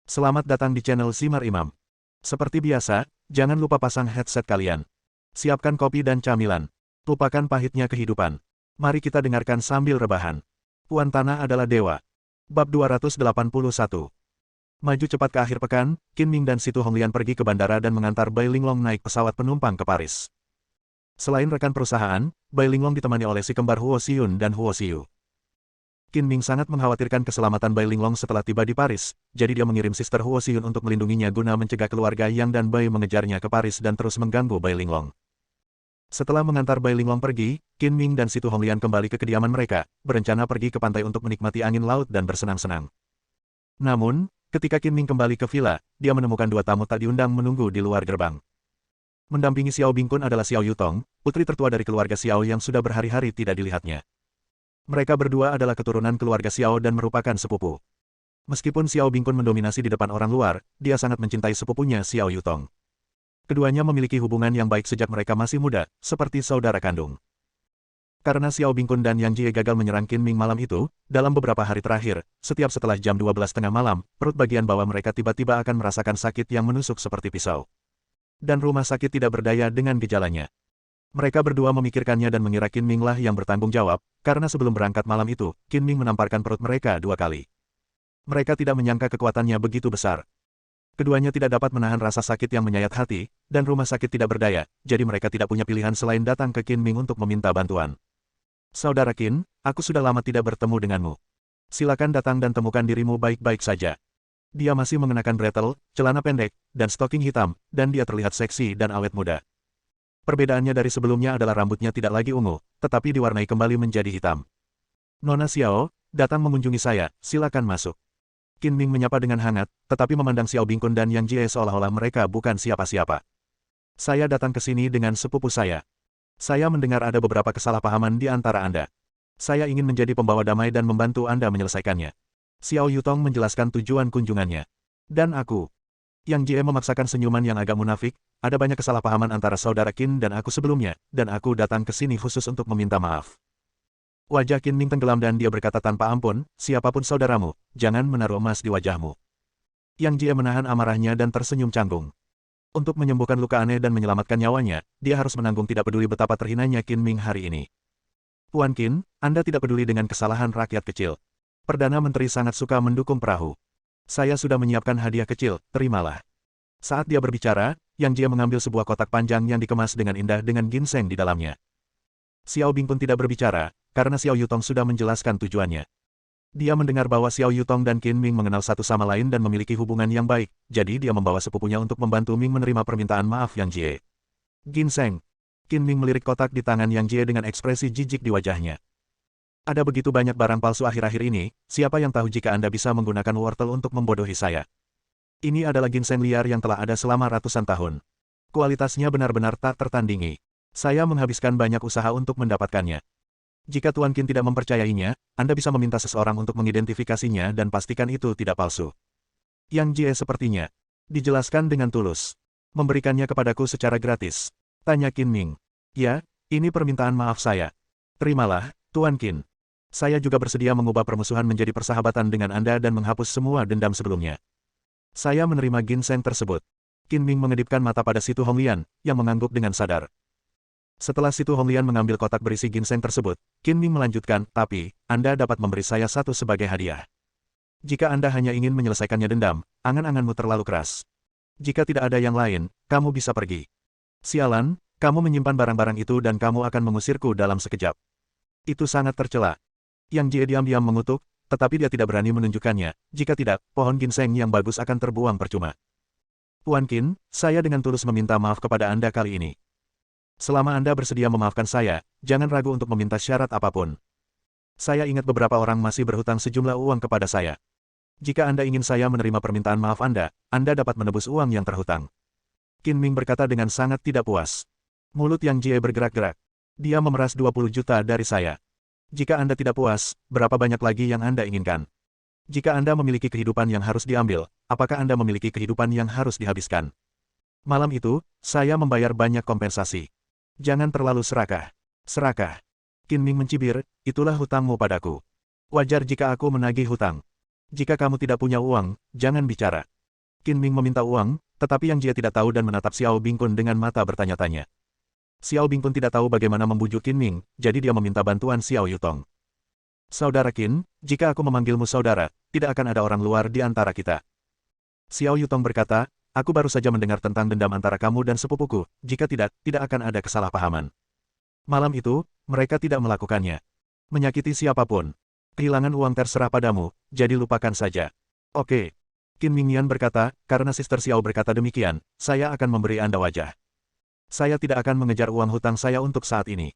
Selamat datang di channel Simar Imam. Seperti biasa, jangan lupa pasang headset kalian. Siapkan kopi dan camilan. Lupakan pahitnya kehidupan. Mari kita dengarkan sambil rebahan. Puan Tanah adalah dewa. Bab 281. Maju cepat ke akhir pekan, Qin Ming dan Situ Honglian pergi ke bandara dan mengantar Bai Linglong naik pesawat penumpang ke Paris. Selain rekan perusahaan, Bai Linglong ditemani oleh si kembar Huo Xiun dan Huo Xiu. Qin Ming sangat mengkhawatirkan keselamatan Bai Linglong setelah tiba di Paris, jadi dia mengirim Sister Huo Xiun untuk melindunginya guna mencegah keluarga Yang dan Bai mengejarnya ke Paris dan terus mengganggu Bai Linglong. Setelah mengantar Bai Linglong pergi, Qin Ming dan Situ Honglian kembali ke kediaman mereka, berencana pergi ke pantai untuk menikmati angin laut dan bersenang-senang. Namun, ketika Qin Ming kembali ke villa, dia menemukan dua tamu tak diundang menunggu di luar gerbang. Mendampingi Xiao Bingkun adalah Xiao Yutong, putri tertua dari keluarga Xiao yang sudah berhari-hari tidak dilihatnya. Mereka berdua adalah keturunan keluarga Xiao dan merupakan sepupu. Meskipun Xiao Bingkun mendominasi di depan orang luar, dia sangat mencintai sepupunya Xiao Yutong. Keduanya memiliki hubungan yang baik sejak mereka masih muda, seperti saudara kandung. Karena Xiao Bingkun dan Yang Jie gagal menyerang Qin Ming malam itu, dalam beberapa hari terakhir, setiap setelah jam 12 tengah malam, perut bagian bawah mereka tiba-tiba akan merasakan sakit yang menusuk seperti pisau. Dan rumah sakit tidak berdaya dengan gejalanya. Mereka berdua memikirkannya dan mengira Qin Ming lah yang bertanggung jawab, karena sebelum berangkat malam itu, Qin Ming menamparkan perut mereka 2 kali. Mereka tidak menyangka kekuatannya begitu besar. Keduanya tidak dapat menahan rasa sakit yang menyayat hati, dan rumah sakit tidak berdaya, jadi mereka tidak punya pilihan selain datang ke Qin Ming untuk meminta bantuan. Saudara Qin, aku sudah lama tidak bertemu denganmu. Silakan datang dan temukan dirimu baik-baik saja. Dia masih mengenakan bretel, celana pendek, dan stocking hitam, dan dia terlihat seksi dan awet muda. Perbedaannya dari sebelumnya adalah rambutnya tidak lagi ungu, tetapi diwarnai kembali menjadi hitam. Nona Xiao, datang mengunjungi saya, silakan masuk. Qin Ming menyapa dengan hangat, tetapi memandang Xiao Bingkun dan Yang Jie seolah-olah mereka bukan siapa-siapa. Saya datang ke sini dengan sepupu saya. Saya mendengar ada beberapa kesalahpahaman di antara Anda. Saya ingin menjadi pembawa damai dan membantu Anda menyelesaikannya. Xiao Yutong menjelaskan tujuan kunjungannya. Dan aku. Yang Jie memaksakan senyuman yang agak munafik, ada banyak kesalahpahaman antara saudara Qin dan aku sebelumnya, dan aku datang ke sini khusus untuk meminta maaf. Wajah Qin Ming tenggelam dan dia berkata tanpa ampun, siapapun saudaramu, jangan menaruh emas di wajahmu. Yang Jie menahan amarahnya dan tersenyum canggung. Untuk menyembuhkan luka aneh dan menyelamatkan nyawanya, dia harus menanggung tidak peduli betapa terhinanya Qin Ming hari ini. Tuan Qin, Anda tidak peduli dengan kesalahan rakyat kecil. Perdana Menteri sangat suka mendukung perahu. Saya sudah menyiapkan hadiah kecil, terimalah. Saat dia berbicara, Yang Jie mengambil sebuah kotak panjang yang dikemas dengan indah dengan ginseng di dalamnya. Xiao Bingkun tidak berbicara, karena Xiao Yutong sudah menjelaskan tujuannya. Dia mendengar bahwa Xiao Yutong dan Qin Ming mengenal satu sama lain dan memiliki hubungan yang baik, jadi dia membawa sepupunya untuk membantu Ming menerima permintaan maaf Yang Jie. Ginseng. Qin Ming melirik kotak di tangan Yang Jie dengan ekspresi jijik di wajahnya. Ada begitu banyak barang palsu akhir-akhir ini, siapa yang tahu jika Anda bisa menggunakan wortel untuk membodohi saya. Ini adalah ginseng liar yang telah ada selama ratusan tahun. Kualitasnya benar-benar tak tertandingi. Saya menghabiskan banyak usaha untuk mendapatkannya. Jika Tuan Qin tidak mempercayainya, Anda bisa meminta seseorang untuk mengidentifikasinya dan pastikan itu tidak palsu. Yang Jie sepertinya dijelaskan dengan tulus. Memberikannya kepadaku secara gratis. Tanya Qin Ming. Ya, ini permintaan maaf saya. Terimalah, Tuan Qin. Saya juga bersedia mengubah permusuhan menjadi persahabatan dengan Anda dan menghapus semua dendam sebelumnya. Saya menerima ginseng tersebut. Qin Ming mengedipkan mata pada Situ Honglian, yang mengangguk dengan sadar. Setelah Situ Honglian mengambil kotak berisi ginseng tersebut, Qin Ming melanjutkan, tapi, Anda dapat memberi saya satu sebagai hadiah. Jika Anda hanya ingin menyelesaikannya dendam, angan-anganmu terlalu keras. Jika tidak ada yang lain, kamu bisa pergi. Sialan, kamu menyimpan barang-barang itu dan kamu akan mengusirku dalam sekejap. Itu sangat tercela. Yang Jie diam-diam mengutuk, tetapi dia tidak berani menunjukkannya, jika tidak, pohon ginseng yang bagus akan terbuang percuma. Tuan Qin, saya dengan tulus meminta maaf kepada Anda kali ini. Selama Anda bersedia memaafkan saya, jangan ragu untuk meminta syarat apapun. Saya ingat beberapa orang masih berhutang sejumlah uang kepada saya. Jika Anda ingin saya menerima permintaan maaf Anda dapat menebus uang yang terhutang. Qin Ming berkata dengan sangat tidak puas. Mulut Yang Jie bergerak-gerak. Dia memeras 20 juta dari saya. Jika Anda tidak puas, berapa banyak lagi yang Anda inginkan? Jika Anda memiliki kehidupan yang harus diambil, apakah Anda memiliki kehidupan yang harus dihabiskan? Malam itu, saya membayar banyak kompensasi. Jangan terlalu serakah. Serakah. Qin Ming mencibir, itulah hutangmu padaku. Wajar jika aku menagih hutang. Jika kamu tidak punya uang, jangan bicara. Qin Ming meminta uang, tetapi Yang Jie tidak tahu dan menatap Xiao Bingkun dengan mata bertanya-tanya. Xiao Bingkun tidak tahu bagaimana membujuk Qin Ming, jadi dia meminta bantuan Xiao Yutong. Saudara Qin, jika aku memanggilmu saudara, tidak akan ada orang luar di antara kita. Xiao Yutong berkata, aku baru saja mendengar tentang dendam antara kamu dan sepupuku, jika tidak, tidak akan ada kesalahpahaman. Malam itu, mereka tidak melakukannya. Menyakiti siapapun. Kehilangan uang terserah padamu, jadi lupakan saja. Oke. Qin Mingyan berkata, karena Sister Xiao berkata demikian, saya akan memberi Anda wajah. Saya tidak akan mengejar uang hutang saya untuk saat ini.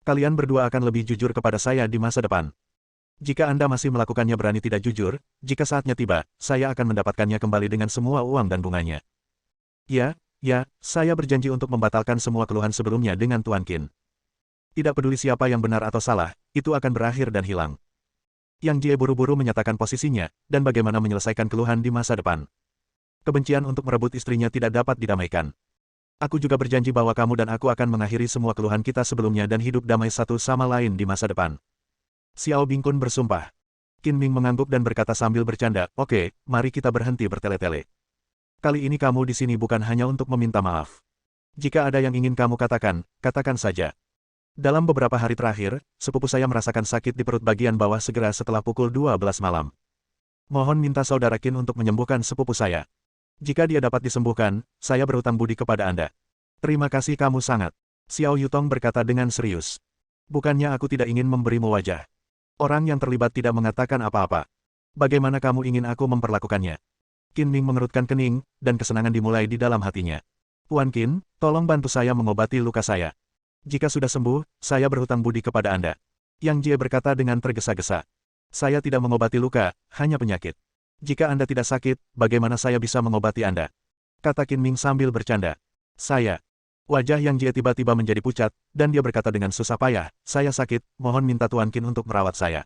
Kalian berdua akan lebih jujur kepada saya di masa depan. Jika Anda masih melakukannya berani tidak jujur, jika saatnya tiba, saya akan mendapatkannya kembali dengan semua uang dan bunganya. Ya, saya berjanji untuk membatalkan semua keluhan sebelumnya dengan Tuan Qin. Tidak peduli siapa yang benar atau salah, itu akan berakhir dan hilang. Yang Jie buru-buru menyatakan posisinya, dan bagaimana menyelesaikan keluhan di masa depan. Kebencian untuk merebut istrinya tidak dapat didamaikan. Aku juga berjanji bahwa kamu dan aku akan mengakhiri semua keluhan kita sebelumnya dan hidup damai satu sama lain di masa depan. Xiao Bingkun bersumpah. Qin Ming mengangguk dan berkata sambil bercanda, oke, mari kita berhenti bertele-tele. Kali ini kamu di sini bukan hanya untuk meminta maaf. Jika ada yang ingin kamu katakan, katakan saja. Dalam beberapa hari terakhir, sepupu saya merasakan sakit di perut bagian bawah segera setelah pukul 12 malam. Mohon minta saudara Qin untuk menyembuhkan sepupu saya. Jika dia dapat disembuhkan, saya berhutang budi kepada Anda. Terima kasih kamu sangat. Xiao Yutong berkata dengan serius. Bukannya aku tidak ingin memberimu wajah. Orang yang terlibat tidak mengatakan apa-apa. Bagaimana kamu ingin aku memperlakukannya? Qin Ming mengerutkan kening, dan kesenangan dimulai di dalam hatinya. Tuan Qin, tolong bantu saya mengobati luka saya. Jika sudah sembuh, saya berhutang budi kepada Anda. Yang Jie berkata dengan tergesa-gesa. Saya tidak mengobati luka, hanya penyakit. Jika Anda tidak sakit, bagaimana saya bisa mengobati Anda? Kata Qin Ming sambil bercanda. Saya. Wajah Yang Jie tiba-tiba menjadi pucat, dan dia berkata dengan susah payah, saya sakit, mohon minta Tuan Qin untuk merawat saya.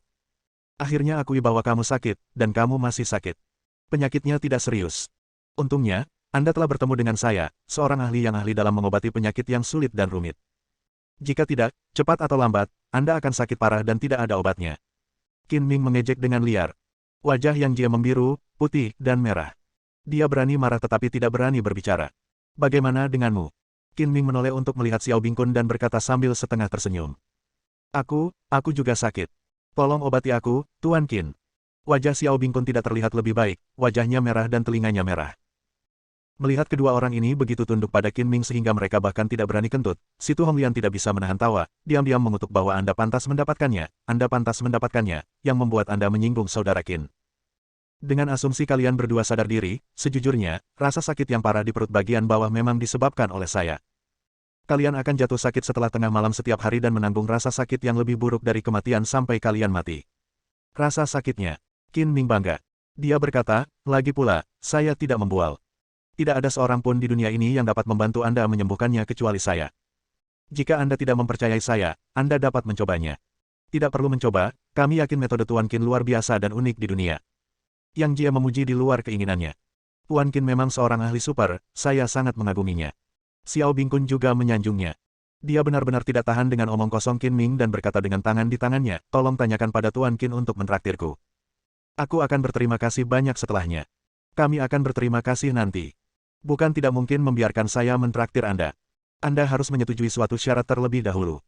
Akhirnya akui bahwa kamu sakit, dan kamu masih sakit. Penyakitnya tidak serius. Untungnya, Anda telah bertemu dengan saya, seorang ahli yang ahli dalam mengobati penyakit yang sulit dan rumit. Jika tidak, cepat atau lambat, Anda akan sakit parah dan tidak ada obatnya. Qin Ming mengejek dengan liar. Wajah Yang Jie membiru, putih, dan merah. Dia berani marah tetapi tidak berani berbicara. Bagaimana denganmu? Qin Ming menoleh untuk melihat Xiao Bingkun dan berkata sambil setengah tersenyum. Aku juga sakit. Tolong obati aku, Tuan Qin. Wajah Xiao Bingkun tidak terlihat lebih baik, wajahnya merah dan telinganya merah. Melihat kedua orang ini begitu tunduk pada Qin Ming sehingga mereka bahkan tidak berani kentut, Si Tu Honglian tidak bisa menahan tawa, diam-diam mengutuk bahwa Anda pantas mendapatkannya, yang membuat Anda menyinggung saudara Qin. Dengan asumsi kalian berdua sadar diri, sejujurnya, rasa sakit yang parah di perut bagian bawah memang disebabkan oleh saya. Kalian akan jatuh sakit setelah tengah malam setiap hari dan menanggung rasa sakit yang lebih buruk dari kematian sampai kalian mati. Rasa sakitnya. Qin Ming bangga. Dia berkata, lagi pula, saya tidak membual. Tidak ada seorang pun di dunia ini yang dapat membantu Anda menyembuhkannya kecuali saya. Jika Anda tidak mempercayai saya, Anda dapat mencobanya. Tidak perlu mencoba, kami yakin metode Tuan Qin luar biasa dan unik di dunia. Yang Jie memuji di luar keinginannya. Tuan Qin memang seorang ahli super, saya sangat mengaguminya. Xiao Bingkun juga menyanjungnya. Dia benar-benar tidak tahan dengan omong kosong Qin Ming dan berkata dengan tangan di tangannya, tolong tanyakan pada Tuan Qin untuk mentraktirku. Aku akan berterima kasih banyak setelahnya. Kami akan berterima kasih nanti. Bukan tidak mungkin membiarkan saya mentraktir Anda. Anda harus menyetujui suatu syarat terlebih dahulu.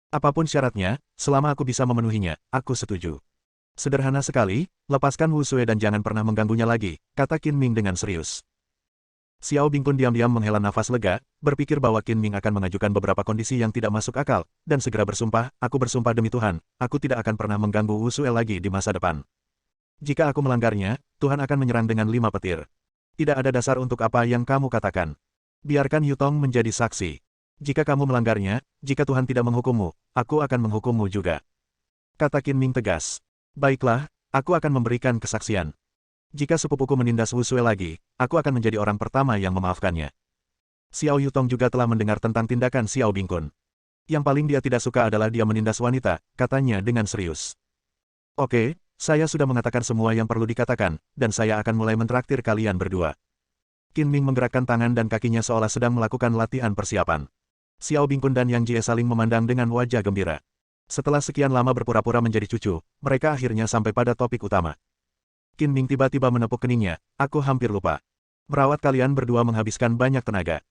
Apapun syaratnya, selama aku bisa memenuhinya, aku setuju. Sederhana sekali, lepaskan Wu Sui dan jangan pernah mengganggunya lagi, kata Qin Ming dengan serius. Xiao Bingkun diam-diam menghela nafas lega, berpikir bahwa Qin Ming akan mengajukan beberapa kondisi yang tidak masuk akal, dan segera bersumpah, aku bersumpah demi Tuhan, aku tidak akan pernah mengganggu Wu Sui lagi di masa depan. Jika aku melanggarnya, Tuhan akan menyerang dengan 5 petir. Tidak ada dasar untuk apa yang kamu katakan. Biarkan Yutong menjadi saksi. Jika kamu melanggarnya, jika Tuhan tidak menghukummu, aku akan menghukummu juga. Kata Qin Ming tegas. Baiklah, aku akan memberikan kesaksian. Jika sepupuku menindas Wu Sui lagi, aku akan menjadi orang pertama yang memaafkannya. Xiao Yutong juga telah mendengar tentang tindakan Xiao Bingkun. Yang paling dia tidak suka adalah dia menindas wanita, katanya dengan serius. Oke. Saya sudah mengatakan semua yang perlu dikatakan, dan saya akan mulai mentraktir kalian berdua. Qin Ming menggerakkan tangan dan kakinya seolah sedang melakukan latihan persiapan. Xiao Bingkun dan Yang Jie saling memandang dengan wajah gembira. Setelah sekian lama berpura-pura menjadi cucu, mereka akhirnya sampai pada topik utama. Qin Ming tiba-tiba menepuk keningnya, aku hampir lupa. Merawat kalian berdua menghabiskan banyak tenaga.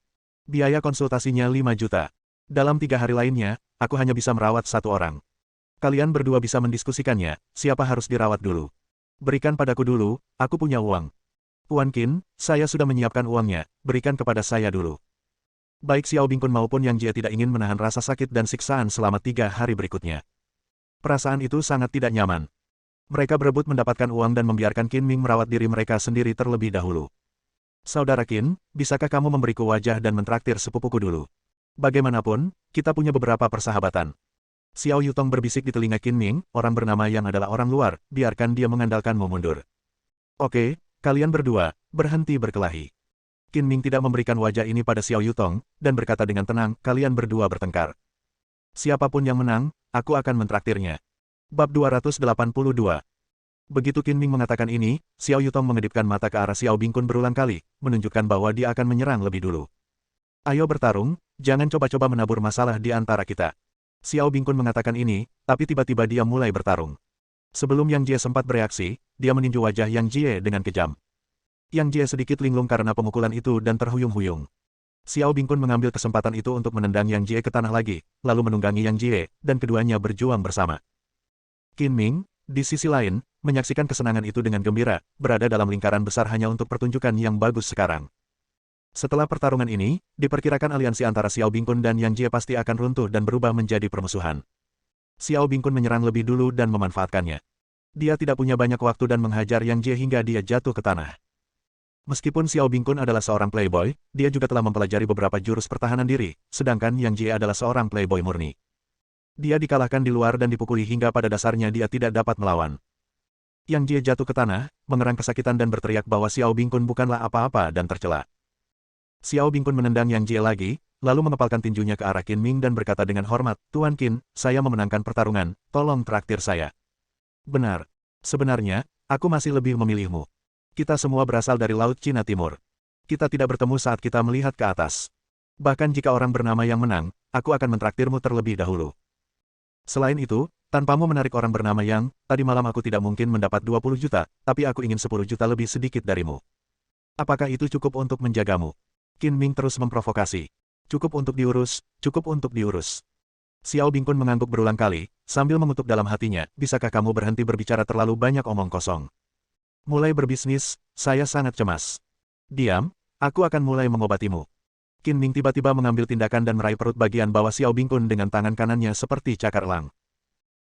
Biaya konsultasinya 5 juta. Dalam 3 hari lainnya, aku hanya bisa merawat satu orang. Kalian berdua bisa mendiskusikannya, siapa harus dirawat dulu. Berikan padaku dulu, aku punya uang. Tuan Qin, saya sudah menyiapkan uangnya, berikan kepada saya dulu. Baik Xiao Bingkun maupun Yang Jie tidak ingin menahan rasa sakit dan siksaan selama 3 hari berikutnya. Perasaan itu sangat tidak nyaman. Mereka berebut mendapatkan uang dan membiarkan Qin Ming merawat diri mereka sendiri terlebih dahulu. Saudara Qin, bisakah kamu memberiku wajah dan mentraktir sepupuku dulu? Bagaimanapun, kita punya beberapa persahabatan. Xiao Yutong berbisik di telinga Qin Ming, orang bernama yang adalah orang luar, biarkan dia mengandalkanmu mundur. Oke, kalian berdua, berhenti berkelahi. Qin Ming tidak memberikan wajah ini pada Xiao Yutong, dan berkata dengan tenang, kalian berdua bertengkar. Siapapun yang menang, aku akan mentraktirnya. Bab 282. Begitu Qin Ming mengatakan ini, Xiao Yutong mengedipkan mata ke arah Xiao Bingkun berulang kali, menunjukkan bahwa dia akan menyerang lebih dulu. Ayo bertarung, jangan coba-coba menabur masalah di antara kita. Xiao Bingkun mengatakan ini, tapi tiba-tiba dia mulai bertarung. Sebelum Yang Jie sempat bereaksi, dia meninju wajah Yang Jie dengan kejam. Yang Jie sedikit linglung karena pemukulan itu dan terhuyung-huyung. Xiao Bingkun mengambil kesempatan itu untuk menendang Yang Jie ke tanah lagi, lalu menunggangi Yang Jie, dan keduanya berjuang bersama. Qin Ming, di sisi lain, menyaksikan kesenangan itu dengan gembira, berada dalam lingkaran besar hanya untuk pertunjukan yang bagus sekarang. Setelah pertarungan ini, diperkirakan aliansi antara Xiao Bingkun dan Yang Jie pasti akan runtuh dan berubah menjadi permusuhan. Xiao Bingkun menyerang lebih dulu dan memanfaatkannya. Dia tidak punya banyak waktu dan menghajar Yang Jie hingga dia jatuh ke tanah. Meskipun Xiao Bingkun adalah seorang playboy, dia juga telah mempelajari beberapa jurus pertahanan diri, sedangkan Yang Jie adalah seorang playboy murni. Dia dikalahkan di luar dan dipukuli hingga pada dasarnya dia tidak dapat melawan. Yang Jie jatuh ke tanah, mengerang kesakitan dan berteriak bahwa Xiao Bingkun bukanlah apa-apa dan tercela. Xiao Bingkun menendang Yang Jie lagi, lalu mengepalkan tinjunya ke arah Qin Ming dan berkata dengan hormat, Tuan Qin, saya memenangkan pertarungan, tolong traktir saya. Benar. Sebenarnya, aku masih lebih memilihmu. Kita semua berasal dari Laut Cina Timur. Kita tidak bertemu saat kita melihat ke atas. Bahkan jika orang bernama yang menang, aku akan mentraktirmu terlebih dahulu. Selain itu, tanpamu menarik orang bernama Yang, tadi malam aku tidak mungkin mendapat 20 juta, tapi aku ingin 10 juta lebih sedikit darimu. Apakah itu cukup untuk menjagamu? Qin Ming terus memprovokasi. Cukup untuk diurus, cukup untuk diurus. Xiao Bingkun mengangguk berulang kali, sambil mengutuk dalam hatinya, bisakah kamu berhenti berbicara terlalu banyak omong kosong? Mulai berbisnis, saya sangat cemas. Diam, aku akan mulai mengobatimu. Qin Ming tiba-tiba mengambil tindakan dan meraih perut bagian bawah Xiao Bingkun dengan tangan kanannya seperti cakar elang.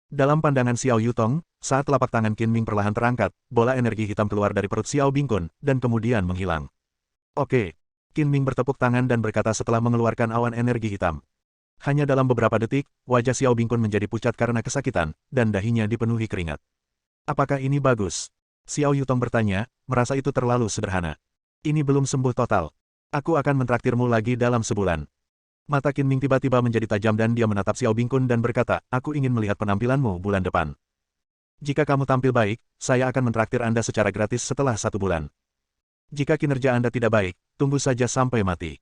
Dalam pandangan Xiao Yutong, saat telapak tangan Qin Ming perlahan terangkat, bola energi hitam keluar dari perut Xiao Bingkun, dan kemudian menghilang. Oke. Qin Ming bertepuk tangan dan berkata setelah mengeluarkan awan energi hitam. Hanya dalam beberapa detik, wajah Xiao Bingkun menjadi pucat karena kesakitan, dan dahinya dipenuhi keringat. Apakah ini bagus? Xiao Yutong bertanya, merasa itu terlalu sederhana. Ini belum sembuh total. Aku akan mentraktirmu lagi dalam sebulan. Mata Qin Ming tiba-tiba menjadi tajam dan dia menatap Xiao Bingkun dan berkata, aku ingin melihat penampilanmu bulan depan. Jika kamu tampil baik, saya akan mentraktir Anda secara gratis setelah 1 bulan. Jika kinerja Anda tidak baik, tunggu saja sampai mati.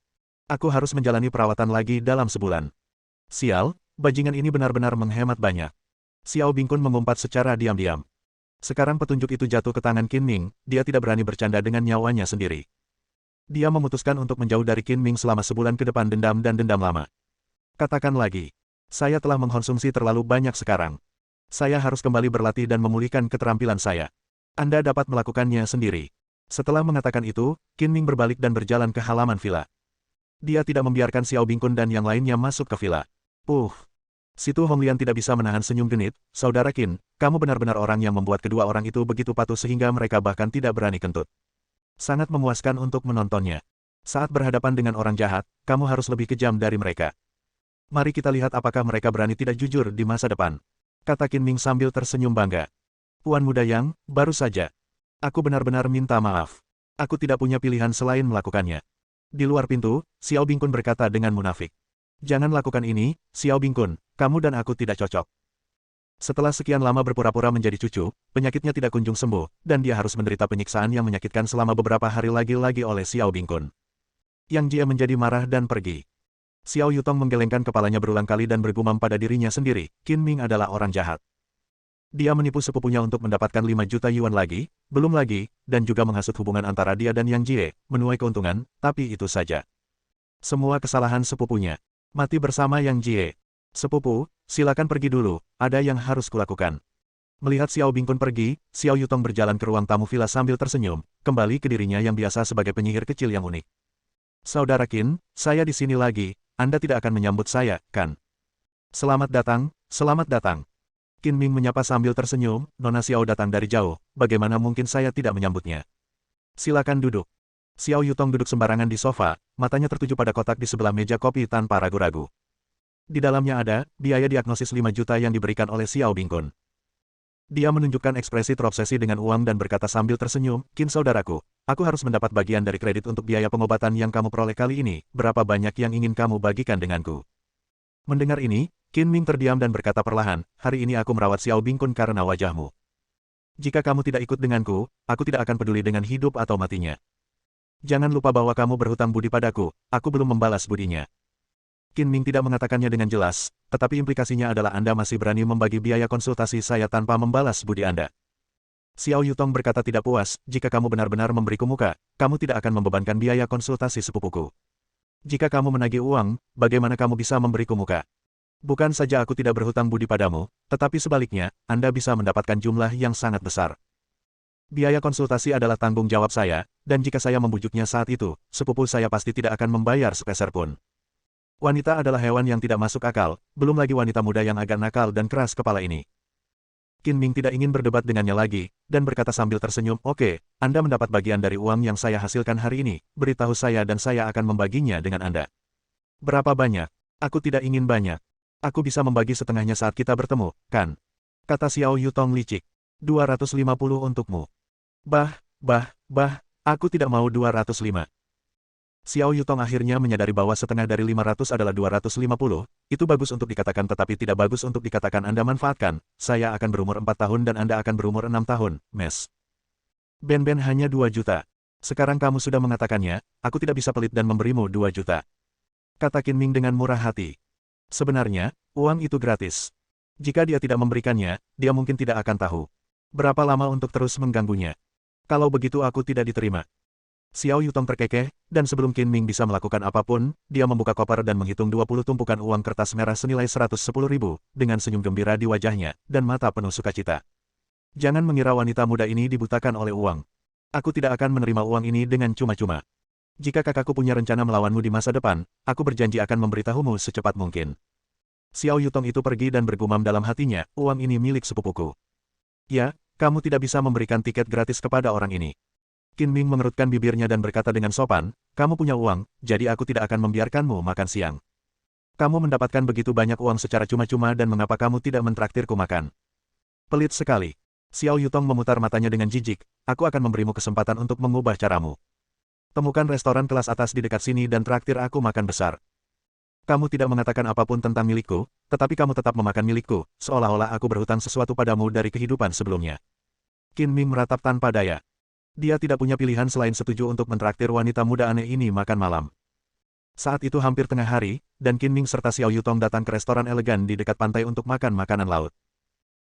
Aku harus menjalani perawatan lagi dalam sebulan. Sial, bajingan ini benar-benar menghemat banyak. Xiao Bingkun mengumpat secara diam-diam. Sekarang petunjuk itu jatuh ke tangan Qin Ming, dia tidak berani bercanda dengan nyawanya sendiri. Dia memutuskan untuk menjauh dari Qin Ming selama sebulan ke depan dendam dan dendam lama. Katakan lagi, saya telah mengkonsumsi terlalu banyak sekarang. Saya harus kembali berlatih dan memulihkan keterampilan saya. Anda dapat melakukannya sendiri. Setelah mengatakan itu, Qin Ming berbalik dan berjalan ke halaman villa. Dia tidak membiarkan Xiao Bingkun dan yang lainnya masuk ke villa. Situ Honglian tidak bisa menahan senyum genit, Saudara Qin, kamu benar-benar orang yang membuat kedua orang itu begitu patuh sehingga mereka bahkan tidak berani kentut. Sangat memuaskan untuk menontonnya. Saat berhadapan dengan orang jahat, kamu harus lebih kejam dari mereka. Mari kita lihat apakah mereka berani tidak jujur di masa depan. Kata Qin Ming sambil tersenyum bangga. Puan muda Yang, baru saja. Aku benar-benar minta maaf. Aku tidak punya pilihan selain melakukannya. Di luar pintu, Xiao Bingkun berkata dengan munafik. Jangan lakukan ini, Xiao Bingkun, kamu dan aku tidak cocok. Setelah sekian lama berpura-pura menjadi cucu, penyakitnya tidak kunjung sembuh, dan dia harus menderita penyiksaan yang menyakitkan selama beberapa hari lagi oleh Xiao Bingkun. Yang Jie menjadi marah dan pergi. Xiao Yutong menggelengkan kepalanya berulang kali dan bergumam pada dirinya sendiri, Qin Ming adalah orang jahat. Dia menipu sepupunya untuk mendapatkan 5 juta yuan lagi, belum lagi, dan juga menghasut hubungan antara dia dan Yang Jie, menuai keuntungan, tapi itu saja. Semua kesalahan sepupunya. Mati bersama Yang Jie. Sepupu, silakan pergi dulu, ada yang harus kulakukan. Melihat Xiao Bingkun pergi, Xiao Yutong berjalan ke ruang tamu villa sambil tersenyum, kembali ke dirinya yang biasa sebagai penyihir kecil yang unik. Saudara Qin, saya di sini lagi, Anda tidak akan menyambut saya, kan? Selamat datang, selamat datang. Qin Ming menyapa sambil tersenyum, Nona Xiao datang dari jauh, bagaimana mungkin saya tidak menyambutnya? Silakan duduk. Xiao Yutong duduk sembarangan di sofa, matanya tertuju pada kotak di sebelah meja kopi tanpa ragu-ragu. Di dalamnya ada, biaya diagnosis 5 juta yang diberikan oleh Xiao Bingkun. Dia menunjukkan ekspresi terobsesi dengan uang dan berkata sambil tersenyum, Qin saudaraku, aku harus mendapat bagian dari kredit untuk biaya pengobatan yang kamu peroleh kali ini, berapa banyak yang ingin kamu bagikan denganku? Mendengar ini, Qin Ming terdiam dan berkata perlahan, hari ini aku merawat Xiao Bingkun karena wajahmu. Jika kamu tidak ikut denganku, aku tidak akan peduli dengan hidup atau matinya. Jangan lupa bahwa kamu berhutang budi padaku, aku belum membalas budinya. Qin Ming tidak mengatakannya dengan jelas, tetapi implikasinya adalah Anda masih berani membagi biaya konsultasi saya tanpa membalas budi Anda. Xiao Yutong berkata tidak puas, jika kamu benar-benar memberiku muka, kamu tidak akan membebankan biaya konsultasi sepupuku. Jika kamu menagih uang, bagaimana kamu bisa memberiku muka? Bukan saja aku tidak berhutang budi padamu, tetapi sebaliknya, Anda bisa mendapatkan jumlah yang sangat besar. Biaya konsultasi adalah tanggung jawab saya, dan jika saya membujuknya saat itu, sepupu saya pasti tidak akan membayar sepeser pun. Wanita adalah hewan yang tidak masuk akal, belum lagi wanita muda yang agak nakal dan keras kepala ini. Qin Ming tidak ingin berdebat dengannya lagi, dan berkata sambil tersenyum, oke, Anda mendapat bagian dari uang yang saya hasilkan hari ini, beritahu saya dan saya akan membaginya dengan Anda. Berapa banyak? Aku tidak ingin banyak. Aku bisa membagi setengahnya saat kita bertemu, kan? Kata Xiao Yutong licik. 250 untukmu. Bah, aku tidak mau 205. Xiao Yutong akhirnya menyadari bahwa setengah dari 500 adalah 250, itu bagus untuk dikatakan tetapi tidak bagus untuk dikatakan Anda manfaatkan, saya akan berumur 4 tahun dan Anda akan berumur 6 tahun, Mes. Ben-ben hanya 2 juta. Sekarang kamu sudah mengatakannya, aku tidak bisa pelit dan memberimu 2 juta. Kata Qin Ming dengan murah hati. Sebenarnya, uang itu gratis. Jika dia tidak memberikannya, dia mungkin tidak akan tahu. Berapa lama untuk terus mengganggunya? Kalau begitu aku tidak diterima. Xiao Yutong terkekeh, dan sebelum Qin Ming bisa melakukan apapun, dia membuka koper dan menghitung 20 tumpukan uang kertas merah senilai 110.000, dengan senyum gembira di wajahnya, dan mata penuh sukacita. Jangan mengira wanita muda ini dibutakan oleh uang. Aku tidak akan menerima uang ini dengan cuma-cuma. Jika kakakku punya rencana melawanmu di masa depan, aku berjanji akan memberitahumu secepat mungkin. Xiao Yutong itu pergi dan bergumam dalam hatinya, uang ini milik sepupuku. Ya, kamu tidak bisa memberikan tiket gratis kepada orang ini. Qin Ming mengerutkan bibirnya dan berkata dengan sopan, kamu punya uang, jadi aku tidak akan membiarkanmu makan siang. Kamu mendapatkan begitu banyak uang secara cuma-cuma dan mengapa kamu tidak mentraktirku makan? Pelit sekali. Xiao Yutong memutar matanya dengan jijik, aku akan memberimu kesempatan untuk mengubah caramu. Temukan restoran kelas atas di dekat sini dan traktir aku makan besar. Kamu tidak mengatakan apapun tentang milikku, tetapi kamu tetap memakan milikku, seolah-olah aku berhutang sesuatu padamu dari kehidupan sebelumnya. Qin Ming meratap tanpa daya. Dia tidak punya pilihan selain setuju untuk mentraktir wanita muda aneh ini makan malam. Saat itu hampir tengah hari, dan Qin Ming serta Xiao Yutong datang ke restoran elegan di dekat pantai untuk makan makanan laut.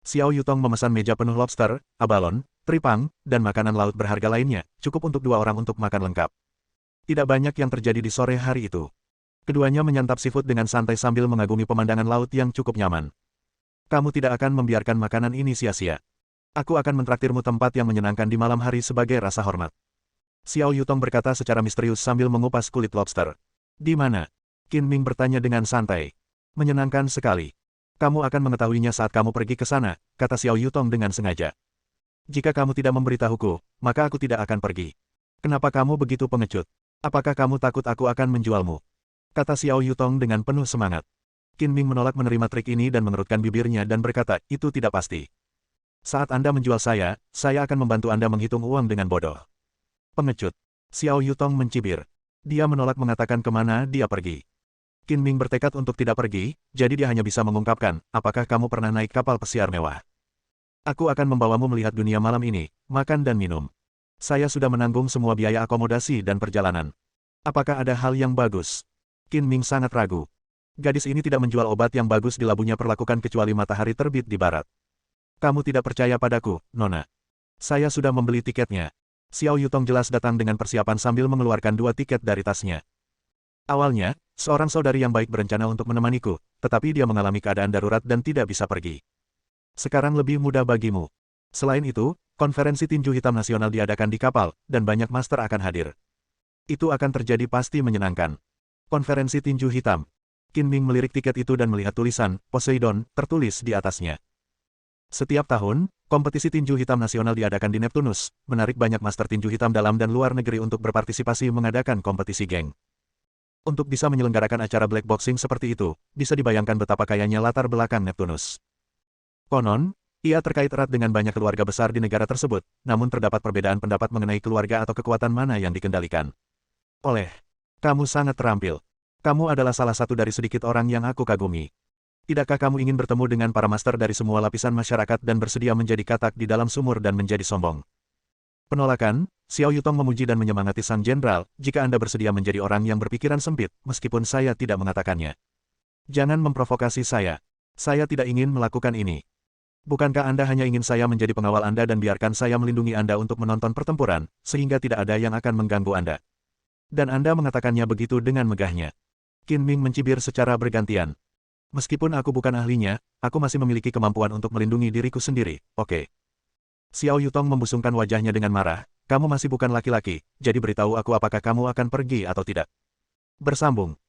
Xiao Yutong memesan meja penuh lobster, abalon, tripang, dan makanan laut berharga lainnya, cukup untuk 2 orang untuk makan lengkap. Tidak banyak yang terjadi di sore hari itu. Keduanya menyantap seafood dengan santai sambil mengagumi pemandangan laut yang cukup nyaman. Kamu tidak akan membiarkan makanan ini sia-sia. Aku akan mentraktirmu tempat yang menyenangkan di malam hari sebagai rasa hormat. Xiao Yutong berkata secara misterius sambil mengupas kulit lobster. Di mana? Qin Ming bertanya dengan santai. Menyenangkan sekali. Kamu akan mengetahuinya saat kamu pergi ke sana, kata Xiao Yutong dengan sengaja. Jika kamu tidak memberitahuku, maka aku tidak akan pergi. Kenapa kamu begitu pengecut? Apakah kamu takut aku akan menjualmu? Kata Xiao Yutong dengan penuh semangat. Qin Ming menolak menerima trik ini dan mengerutkan bibirnya dan berkata, itu tidak pasti. Saat Anda menjual saya akan membantu Anda menghitung uang dengan bodoh. Pengecut. Xiao Yutong mencibir. Dia menolak mengatakan kemana dia pergi. Qin Ming bertekad untuk tidak pergi, jadi dia hanya bisa mengungkapkan, apakah kamu pernah naik kapal pesiar mewah? Aku akan membawamu melihat dunia malam ini, makan dan minum. Saya sudah menanggung semua biaya akomodasi dan perjalanan. Apakah ada hal yang bagus? Qin Ming sangat ragu. Gadis ini tidak menjual obat yang bagus di labunya perlakukan kecuali matahari terbit di barat. Kamu tidak percaya padaku, Nona. Saya sudah membeli tiketnya. Xiao Yutong jelas datang dengan persiapan sambil mengeluarkan 2 tiket dari tasnya. Awalnya, seorang saudari yang baik berencana untuk menemaniku, tetapi dia mengalami keadaan darurat dan tidak bisa pergi. Sekarang lebih mudah bagimu. Selain itu, konferensi tinju hitam nasional diadakan di kapal, dan banyak master akan hadir. Itu akan terjadi pasti menyenangkan. Konferensi tinju hitam. Qin Ming melirik tiket itu dan melihat tulisan, Poseidon, tertulis di atasnya. Setiap tahun, kompetisi tinju hitam nasional diadakan di Neptunus, menarik banyak master tinju hitam dalam dan luar negeri untuk berpartisipasi mengadakan kompetisi geng. Untuk bisa menyelenggarakan acara black boxing seperti itu, bisa dibayangkan betapa kayanya latar belakang Neptunus. Konon, ia terkait erat dengan banyak keluarga besar di negara tersebut, namun terdapat perbedaan pendapat mengenai keluarga atau kekuatan mana yang dikendalikan. Kamu sangat terampil. Kamu adalah salah satu dari sedikit orang yang aku kagumi. Tidakkah kamu ingin bertemu dengan para master dari semua lapisan masyarakat dan bersedia menjadi katak di dalam sumur dan menjadi sombong? Penolakan, Xiao Yutong memuji dan menyemangati Sang Jenderal, jika Anda bersedia menjadi orang yang berpikiran sempit, meskipun saya tidak mengatakannya. Jangan memprovokasi saya. Saya tidak ingin melakukan ini. Bukankah Anda hanya ingin saya menjadi pengawal Anda dan biarkan saya melindungi Anda untuk menonton pertempuran, sehingga tidak ada yang akan mengganggu Anda? Dan Anda mengatakannya begitu dengan megahnya. Qin Ming mencibir secara bergantian. Meskipun aku bukan ahlinya, aku masih memiliki kemampuan untuk melindungi diriku sendiri, oke? Xiao Yutong membusungkan wajahnya dengan marah. Kamu masih bukan laki-laki, jadi beritahu aku apakah kamu akan pergi atau tidak. Bersambung.